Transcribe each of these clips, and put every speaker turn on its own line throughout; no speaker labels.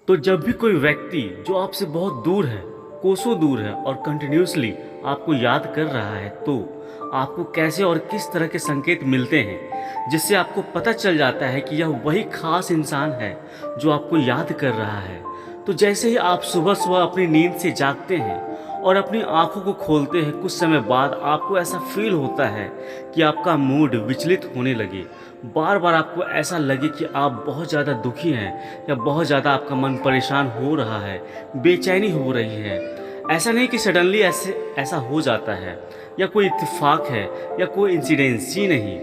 तो जब भी कोई व्यक्ति जो आपसे बहुत दूर है, कोसों दूर है और कंटिन्यूसली आपको याद कर रहा है, तो आपको कैसे और किस तरह के संकेत मिलते हैं जिससे आपको पता चल जाता है कि यह वही खास इंसान है जो आपको याद कर रहा है। तो जैसे ही आप सुबह सुबह अपनी नींद से जागते हैं और अपनी आंखों को खोलते हैं, कुछ समय बाद आपको ऐसा फील होता है कि आपका मूड विचलित होने लगे। बार बार आपको ऐसा लगे कि आप बहुत ज़्यादा दुखी हैं या बहुत ज़्यादा आपका मन परेशान हो रहा है, बेचैनी हो रही है। ऐसा नहीं कि सडनली ऐसा हो जाता है या कोई इत्तेफाक है या कोई इंसिडेंस ही नहीं,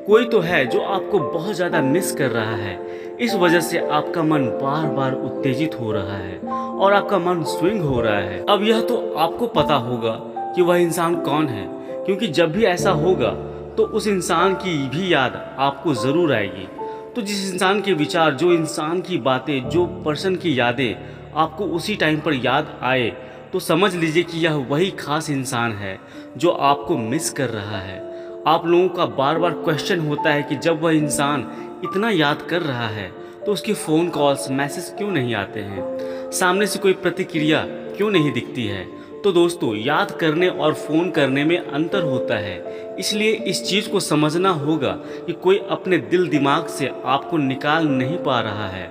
कोई तो है जो आपको बहुत ज़्यादा मिस कर रहा है। इस वजह से आपका मन बार बार उत्तेजित हो रहा है और आपका मन स्विंग हो रहा है। अब यह तो आपको पता होगा कि वह इंसान कौन है, क्योंकि जब भी ऐसा होगा तो उस इंसान की भी याद आपको ज़रूर आएगी। तो जिस इंसान के विचार, जो इंसान की बातें, जो पर्सन की यादें आपको उसी टाइम पर याद आए, तो समझ लीजिए कि यह वही खास इंसान है जो आपको मिस कर रहा है। आप लोगों का बार बार क्वेश्चन होता है कि जब वह इंसान इतना याद कर रहा है तो उसके फ़ोन कॉल्स, मैसेज क्यों नहीं आते हैं, सामने से कोई प्रतिक्रिया क्यों नहीं दिखती है। तो दोस्तों, याद करने और फ़ोन करने में अंतर होता है, इसलिए इस चीज़ को समझना होगा कि कोई अपने दिल दिमाग से आपको निकाल नहीं पा रहा है,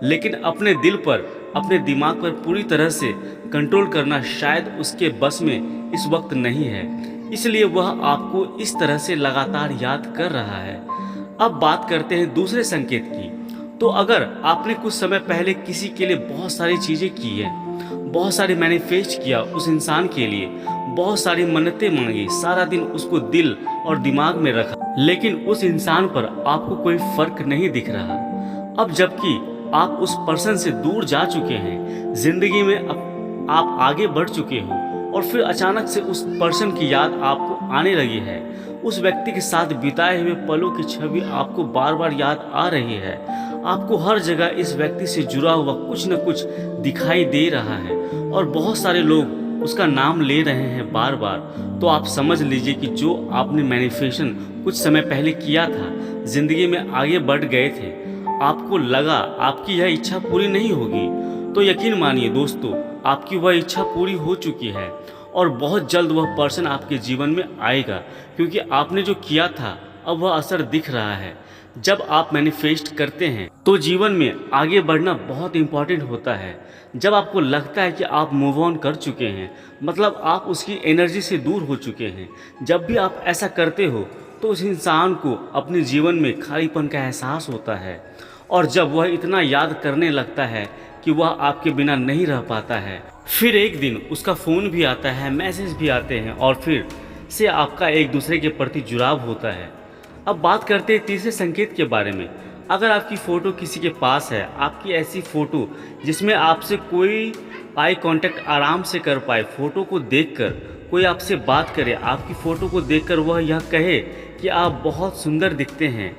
लेकिन अपने दिल पर, अपने दिमाग पर पूरी तरह से कंट्रोल करना शायद उसके बस में इस वक्त नहीं है, इसलिए वह आपको इस तरह से लगातार याद कर रहा है। अब बात करते हैं दूसरे संकेत की। तो अगर आपने कुछ समय पहले किसी के लिए बहुत सारी चीज़ें की है, बहुत सारी मैनिफेस्ट किया उस इंसान के लिए, बहुत सारी मन्नतें मांगी, सारा दिन उसको दिल और दिमाग में रखा, लेकिन उस इंसान पर आपको कोई फर्क नहीं दिख रहा। अब जबकि आप उस पर्सन से दूर जा चुके हैं, जिंदगी में अब आप आगे बढ़ चुके हो, और फिर अचानक से उस पर्सन की याद आपको आने लगी है। उस व्यक्ति के साथ बिताए हुए पलों की छवि आपको बार बार याद आ रही है। आपको हर जगह इस व्यक्ति से जुड़ा हुआ कुछ न कुछ दिखाई दे रहा है और बहुत सारे लोग उसका नाम ले रहे हैं बार बार। तो आप समझ लीजिए कि जो आपने मैनिफेस्टेशन कुछ समय पहले किया था, ज़िंदगी में आगे बढ़ गए थे, आपको लगा आपकी यह इच्छा पूरी नहीं होगी, तो यकीन मानिए दोस्तों, आपकी वह इच्छा पूरी हो चुकी है और बहुत जल्द वह पर्सन आपके जीवन में आएगा, क्योंकि आपने जो किया था अब वह असर दिख रहा है। जब आप मैनिफेस्ट करते हैं तो जीवन में आगे बढ़ना बहुत इम्पॉर्टेंट होता है। जब आपको लगता है कि आप मूव ऑन कर चुके हैं, मतलब आप उसकी एनर्जी से दूर हो चुके हैं, जब भी आप ऐसा करते हो तो उस इंसान को अपने जीवन में खालीपन का एहसास होता है, और जब वह इतना याद करने लगता है कि वह आपके बिना नहीं रह पाता है, फिर एक दिन उसका फ़ोन भी आता है, मैसेज भी आते हैं, और फिर से आपका एक दूसरे के प्रति जुड़ाव होता है। अब बात करते हैं तीसरे संकेत के बारे में। अगर आपकी फ़ोटो किसी के पास है, आपकी ऐसी फ़ोटो जिसमें आपसे कोई आई कांटेक्ट आराम से कर पाए, फ़ोटो को देखकर कोई आपसे बात करे, आपकी फ़ोटो को देखकर वह यह कहे कि आप बहुत सुंदर दिखते हैं,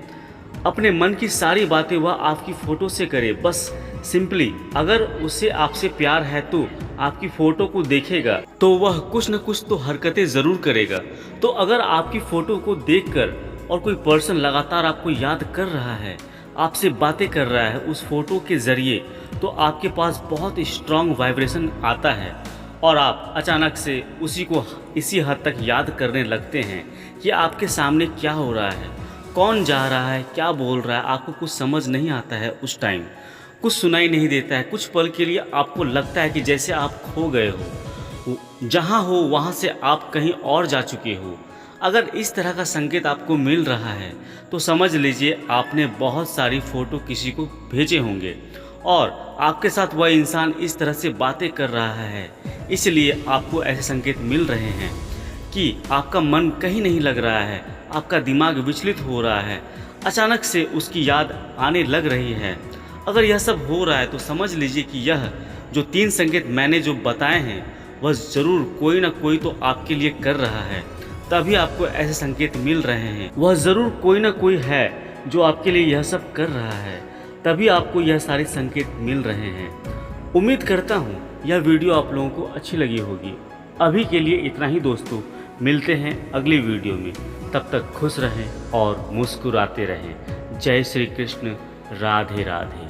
अपने मन की सारी बातें वह आपकी फ़ोटो से करे, बस सिंपली अगर उसे आपसे प्यार है तो आपकी फ़ोटो को देखेगा तो वह कुछ न कुछ तो हरकतें ज़रूर करेगा। तो अगर आपकी फ़ोटो को देखकर और कोई पर्सन लगातार आपको याद कर रहा है, आपसे बातें कर रहा है उस फ़ोटो के ज़रिए, तो आपके पास बहुत स्ट्रॉन्ग वाइब्रेशन आता है और आप अचानक से उसी को इसी हद तक याद करने लगते हैं कि आपके सामने क्या हो रहा है, कौन जा रहा है, क्या बोल रहा है, आपको कुछ समझ नहीं आता है। उस टाइम कुछ सुनाई नहीं देता है। कुछ पल के लिए आपको लगता है कि जैसे आप खो गए हो, जहाँ हो वहाँ से आप कहीं और जा चुके हो। अगर इस तरह का संकेत आपको मिल रहा है तो समझ लीजिए आपने बहुत सारी फ़ोटो किसी को भेजे होंगे और आपके साथ वह इंसान इस तरह से बातें कर रहा है, इसलिए आपको ऐसे संकेत मिल रहे हैं कि आपका मन कहीं नहीं लग रहा है, आपका दिमाग विचलित हो रहा है, अचानक से उसकी याद आने लग रही है। अगर यह सब हो रहा है तो समझ लीजिए कि यह जो 3 संकेत मैंने जो बताए हैं वह ज़रूर कोई ना कोई तो आपके लिए कर रहा है, तभी आपको ऐसे संकेत मिल रहे हैं। वह ज़रूर कोई ना कोई है जो आपके लिए यह सब कर रहा है, तभी आपको यह सारे संकेत मिल रहे हैं। उम्मीद करता हूँ यह वीडियो आप लोगों को अच्छी लगी होगी। अभी के लिए इतना ही दोस्तों, मिलते हैं अगली वीडियो में। तब तक खुश रहें और मुस्कुराते रहें। जय श्री कृष्ण, राधे राधे।